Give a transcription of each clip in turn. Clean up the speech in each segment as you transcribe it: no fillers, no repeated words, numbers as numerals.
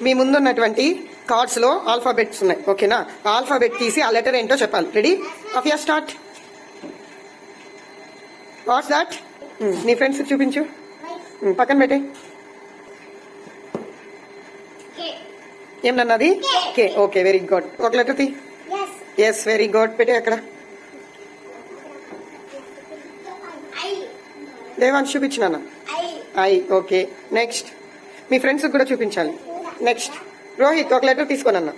మీ ముందున్నటువంటి కార్డ్స్ లో ఆల్ఫాబెట్స్ ఉన్నాయి. ఓకేనా? ఆల్ఫాబెట్ తీసి ఆ లెటర్ ఏంటో చెప్పాలి. Ready? Afiya start. What's that? నీ ఫ్రెండ్స్ చూపించు. పక్కన పెట్టే. ఏమన్నది? కే. Okay, very good. ఒక లెటర్ తీ. Yes, very good. పెట్టే అక్కడ. దేవాన్స్ చూపించిన. ఐ. Okay, next. మీ ఫ్రెండ్స్ కూడా చూపించాలి. నెక్స్ట్ రోహిత్, ఒక లెటర్ తీసుకోనన్నా.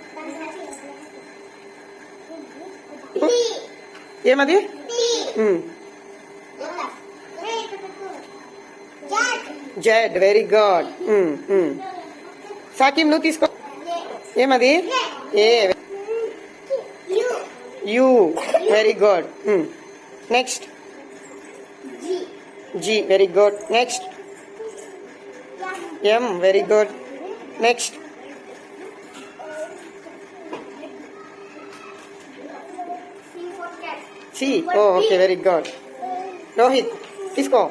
ఏమది? జెడ్. Very good. సాకిం, నువ్వు తీసుకో. ఏమది? A. U. Very good. Next G. Very good. Next M. Very good. Next C. Okay, very good. Rohit తీసుకో.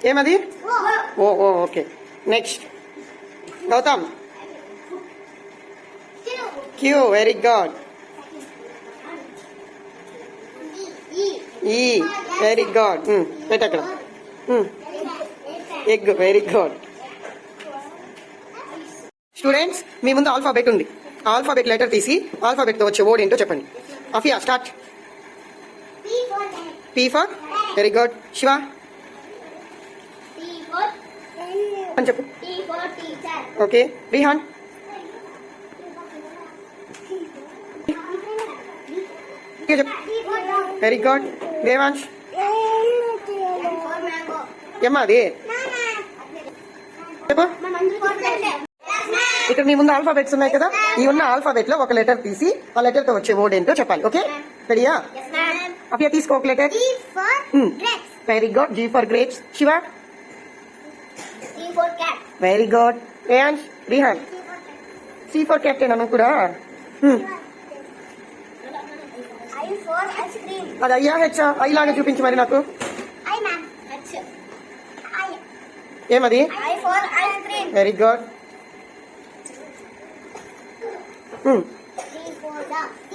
ఏమది? Okay, next Gautam. Q. Very good. E. Very good. పెట్టక్కడ. ఎగ్. Very good. స్టూడెంట్స్, మీ ముందు alphabet ఉంది. Alphabet letter తీసి alphabet తో వచ్చే word ఏంటో చెప్పండి. Apphia start. P for. Very good. Shiva అని చెప్పు. Okay, Rehan. Very good. Devansh. ఏమ్మా అది? చెప్పు. ఇక్కడ మీ ముందు ఆల్ఫాబెట్స్ ఉన్నాయి కదా, ఈ ఉన్న ఆల్ఫాబెట్ లో ఒక లెటర్ తీసి ఆ లెటర్ తో వచ్చే వర్డ్ ఏంటో చెప్పాలి. ఓకే, రెడీయా? అఫియా తీసుకో ఒక letter. Very good. G for grapes. Shiva. Very good. Reyansh. Rihan. C for captain Anu కూడా. అది అయ్యా హెచ్చా? ఐలాగా చూపించి మరి నాకు. ఏమది? Very good.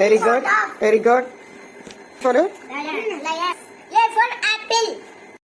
Very good. Very good. For